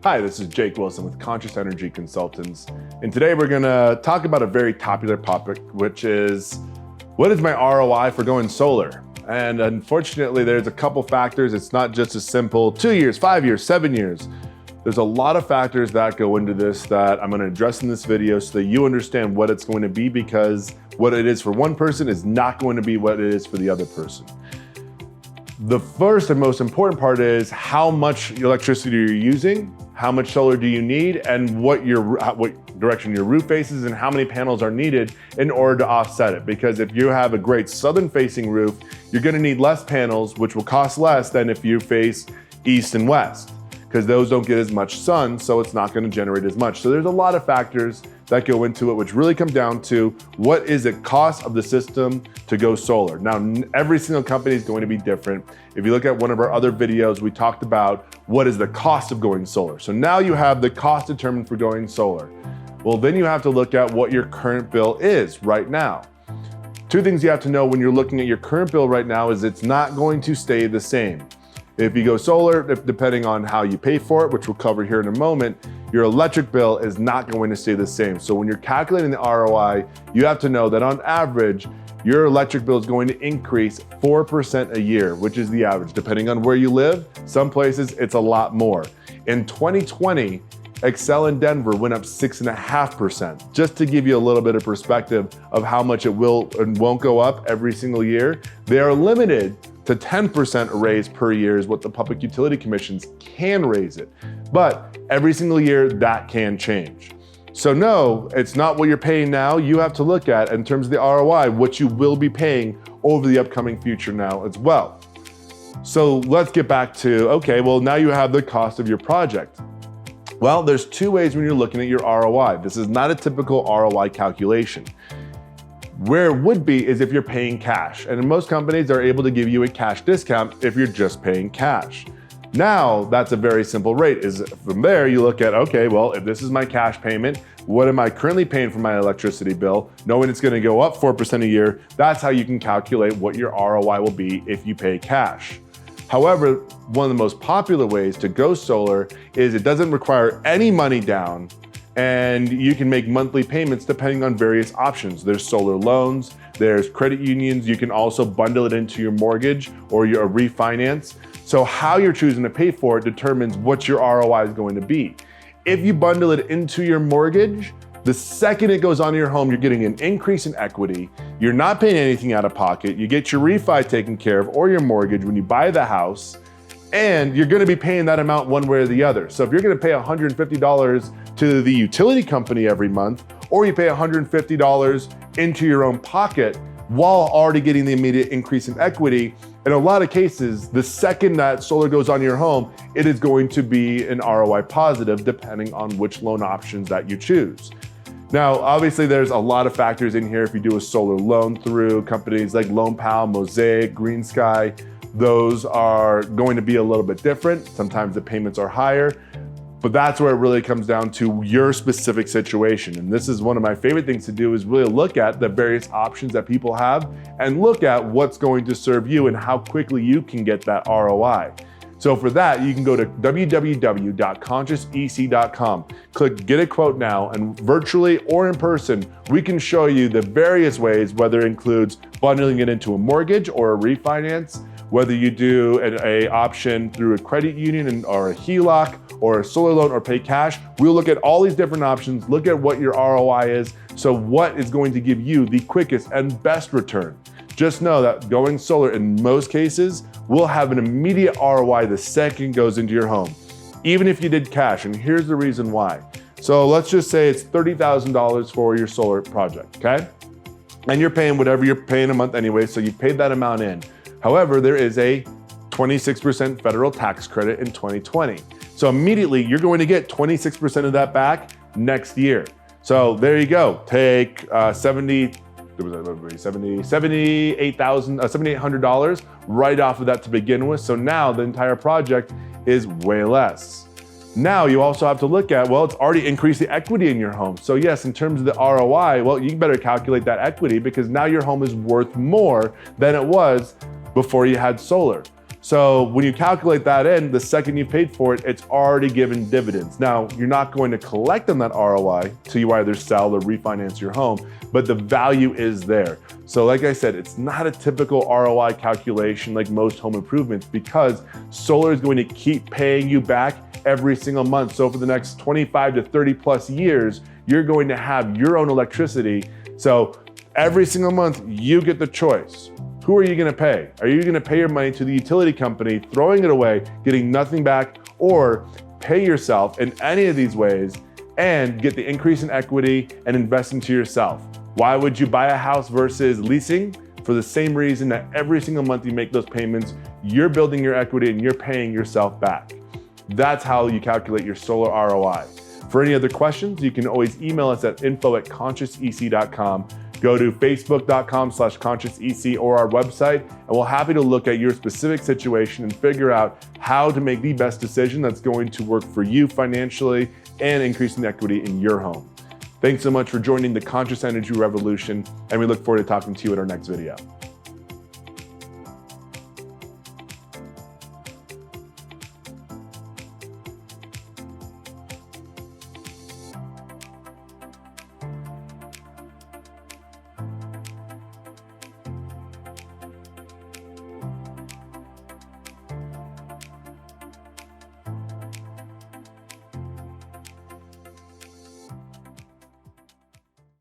Hi, this is Jake Wilson with Conscious Energy Consultants, and today we're going to talk about a very popular topic, which is, what is my ROI for going solar? And unfortunately, there's a couple factors. It's not just as simple 2 years, 5 years, 7 years. There's a lot of factors that go into this that I'm going to address in this video so that you understand what it's going to be, because what it is for one person is not going to be what it is for the other person. The first and most important part is how much electricity you're using, how much solar do you need, and what direction your roof faces and how many panels are needed in order to offset it. Because if you have a great southern facing roof, you're going to need less panels, which will cost less than if you face east and west, because those don't get as much sun, so it's not going to generate as much. So there's a lot of factors that go into it, which really comes down to what is the cost of the system to go solar. Now, every single company is going to be different. If you look at one of our other videos, we talked about what is the cost of going solar. So now you have the cost determined for going solar. Well, then you have to look at what your current bill is right now. Two things you have to know when you're looking at your current bill right now is it's not going to stay the same. If you go solar, depending on how you pay for it, which we'll cover here in a moment, your electric bill is not going to stay the same. So when you're calculating the ROI, you have to know that on average, your electric bill is going to increase 4% a year, which is the average. Depending on where you live, some places it's a lot more. In 2020, Excel in Denver went up 6.5%. Just to give you a little bit of perspective of how much it will and won't go up every single year, they are limited to 10% raise per year is what the Public Utility Commissions can raise it. But every single year that can change. So no, it's not what you're paying now. You have to look at, in terms of the ROI, what you will be paying over the upcoming future now as well. So let's get back to, okay, well now you have the cost of your project. Well, there's two ways when you're looking at your ROI. This is not a typical ROI calculation. Where it would be is if you're paying cash, and most companies are able to give you a cash discount if you're just paying cash. Now, that's a very simple rate. Is from there, you look at, okay, well, if this is my cash payment, what am I currently paying for my electricity bill? Knowing it's gonna go up 4% a year, that's how you can calculate what your ROI will be if you pay cash. However, one of the most popular ways to go solar is it doesn't require any money down, and you can make monthly payments depending on various options. There's solar loans, there's credit unions. You can also bundle it into your mortgage or your refinance. So how you're choosing to pay for it determines what your ROI is going to be. If you bundle it into your mortgage, the second it goes onto your home, you're getting an increase in equity. You're not paying anything out of pocket. You get your refi taken care of or your mortgage when you buy the house, and you're gonna be paying that amount one way or the other. So if you're gonna pay $150 to the utility company every month, or you pay $150 into your own pocket while already getting the immediate increase in equity, in a lot of cases, the second that solar goes on your home, it is going to be an ROI positive depending on which loan options that you choose. Now, obviously there's a lot of factors in here. If you do a solar loan through companies like LoanPal, Mosaic, Green Sky, those are going to be a little bit different. Sometimes the payments are higher, but that's where it really comes down to your specific situation. And this is one of my favorite things to do, is really look at the various options that people have and look at what's going to serve you and how quickly you can get that ROI. So for that, you can go to www.consciousec.com, click Get a Quote Now, and virtually or in person, we can show you the various ways, whether it includes bundling it into a mortgage or a refinance, whether you do an option through a credit union or a HELOC or a solar loan or pay cash. We'll look at all these different options, look at what your ROI is, so what is going to give you the quickest and best return. Just know that going solar in most cases will have an immediate ROI the second it goes into your home, even if you did cash, and here's the reason why. So let's just say it's $30,000 for your solar project, okay? And you're paying whatever you're paying a month anyway, so you've paid that amount in. However, there is a 26% federal tax credit in 2020. So immediately you're going to get 26% of that back next year. So there you go. Take $7,800 right off of that to begin with. So now the entire project is way less. Now you also have to look at, well, it's already increased the equity in your home. So yes, in terms of the ROI, well, you better calculate that equity because now your home is worth more than it was before you had solar. So when you calculate that in, the second you paid for it, it's already given dividends. Now, you're not going to collect on that ROI till you either sell or refinance your home, but the value is there. So like I said, it's not a typical ROI calculation like most home improvements, because solar is going to keep paying you back every single month. So for the next 25 to 30 plus years, you're going to have your own electricity. So every single month, you get the choice. Who are you gonna pay? Are you gonna pay your money to the utility company, throwing it away, getting nothing back, or pay yourself in any of these ways and get the increase in equity and invest into yourself? Why would you buy a house versus leasing? For the same reason that every single month you make those payments, you're building your equity and you're paying yourself back. That's how you calculate your solar ROI. For any other questions, you can always email us at info@consciousec.com. Go to facebook.com/consciousec or our website, and we're happy to look at your specific situation and figure out how to make the best decision that's going to work for you financially and increasing the equity in your home. Thanks so much for joining the Conscious Energy Revolution, and we look forward to talking to you in our next video.